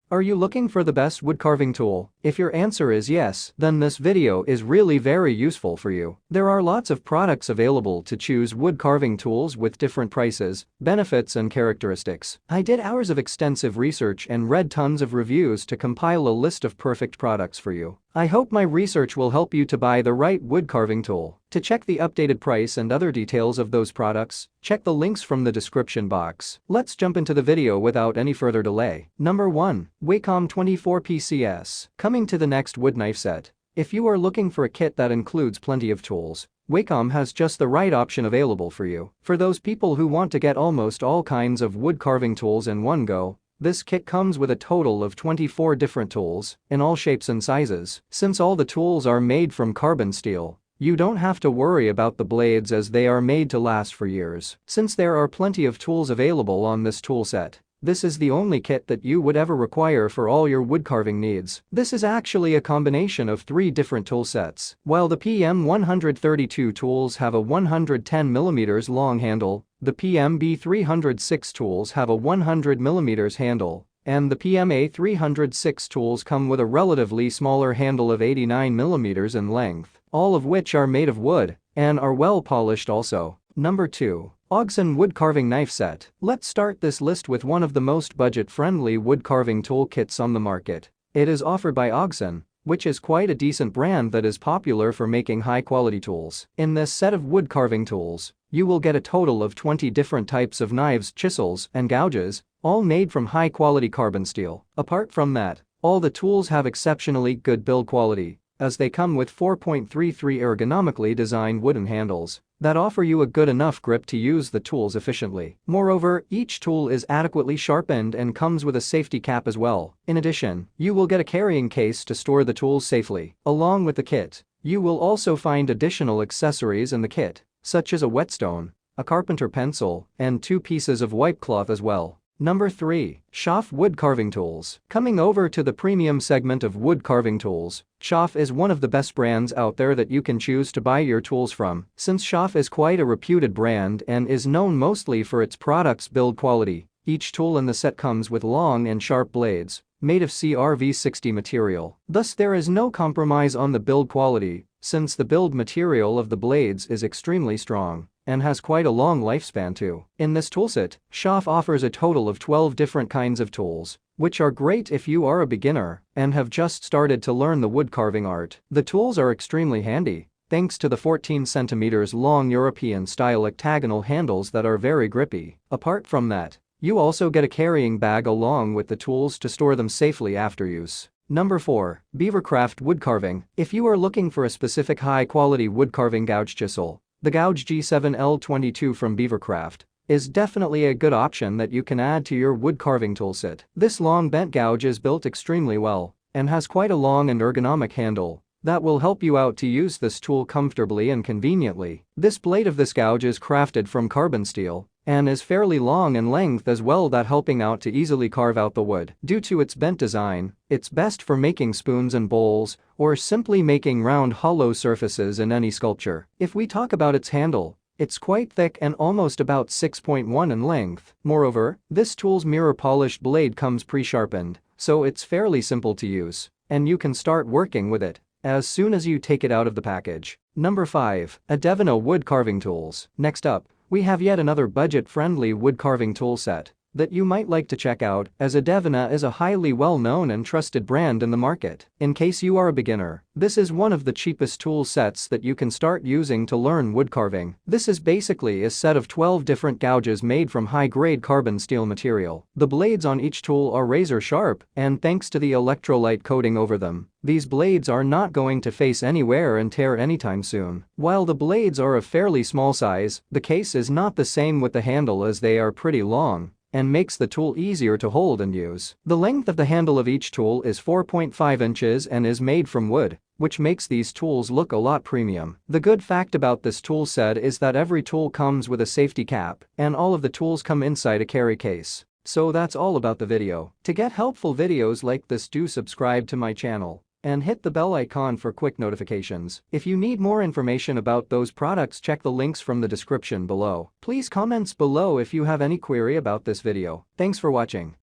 Are you looking for the best wood carving tool? If your answer is yes, then this video is really very useful for you. There are lots of products available to choose wood carving tools with different prices, benefits and characteristics. I did hours of extensive research and read tons of reviews to compile a list of perfect products for you. I hope my research will help you to buy the right wood carving tool. To check the updated price and other details of those products, check the links from the description box. Let's jump into the video without any further delay. Number 1. WAYCOM 24 PCS. Coming to the next wood knife set. If you are looking for a kit that includes plenty of tools, WAYCOM has just the right option available for you. For those people who want to get almost all kinds of wood carving tools in one go, this kit comes with a total of 24 different tools, in all shapes and sizes. Since all the tools are made from carbon steel, you don't have to worry about the blades as they are made to last for years. Since there are plenty of tools available on this tool set, this is the only kit that you would ever require for all your wood carving needs. This is actually a combination of 3 different tool sets. While the PM132 tools have a 110mm long handle, the PMB306 tools have a 100mm handle, and the PMA306 tools come with a relatively smaller handle of 89mm in length, all of which are made of wood and are well polished also. Number 2. AUGSUN Wood Carving Knife Set. Let's start this list with one of the most budget-friendly wood carving tool kits on the market. It is offered by AUGSUN, which is quite a decent brand that is popular for making high-quality tools. In this set of wood carving tools, you will get a total of 20 different types of knives, chisels, and gouges, all made from high-quality carbon steel. Apart from that, all the tools have exceptionally good build quality, as they come with 4.33 ergonomically designed wooden handles that offer you a good enough grip to use the tools efficiently. Moreover, each tool is adequately sharpened and comes with a safety cap as well. In addition, you will get a carrying case to store the tools safely. Along with the kit, you will also find additional accessories in the kit, such as a whetstone, a carpenter pencil, and 2 pieces of wipe cloth as well. Number 3. Schaaf Wood Carving Tools. Coming over to the premium segment of wood carving tools, Schaaf is one of the best brands out there that you can choose to buy your tools from. Since Schaaf is quite a reputed brand and is known mostly for its products' build quality, each tool in the set comes with long and sharp blades, made of CRV60 material. Thus there is no compromise on the build quality, since the build material of the blades is extremely strong and has quite a long lifespan too. In this toolset, Schaaf offers a total of 12 different kinds of tools, which are great if you are a beginner and have just started to learn the wood carving art. The tools are extremely handy, thanks to the 14 cm long European-style octagonal handles that are very grippy. Apart from that, you also get a carrying bag along with the tools to store them safely after use. Number 4. BeaverCraft Wood Carving. If you are looking for a specific high-quality wood carving gouge chisel, the Gouge G7L22 from BeaverCraft is definitely a good option that you can add to your wood carving toolset. This long bent gouge is built extremely well and has quite a long and ergonomic handle that will help you out to use this tool comfortably and conveniently. This blade of this gouge is crafted from carbon steel and is fairly long in length as well, that helping out to easily carve out the wood. Due to its bent design, it's best for making spoons and bowls or simply making round hollow surfaces in any sculpture. If we talk about its handle, it's quite thick and almost about 6.1 in length. Moreover, this tool's mirror polished blade comes pre-sharpened, so it's fairly simple to use, and you can start working with it as soon as you take it out of the package. Number 5. Adevena Wood Carving Tools. Next up, we have yet another budget-friendly wood carving tool set that you might like to check out, as Adevena is a highly well-known and trusted brand in the market. In case you are a beginner, this is one of the cheapest tool sets that you can start using to learn wood carving. This is basically a set of 12 different gouges made from high-grade carbon steel material. The blades on each tool are razor sharp, and thanks to the electrolyte coating over them, these blades are not going to face any wear and tear anytime soon. While the blades are of fairly small size, the case is not the same with the handle, as they are pretty long and makes the tool easier to hold and use. The length of the handle of each tool is 4.5 inches and is made from wood, which makes these tools look a lot premium. The good fact about this tool set is that every tool comes with a safety cap, and all of the tools come inside a carry case. So that's all about the video. To get helpful videos like this, do subscribe to my channel and hit the bell icon for quick notifications. If you need more information about those products, check the links from the description below. Please comments below if you have any query about this video. Thanks for watching.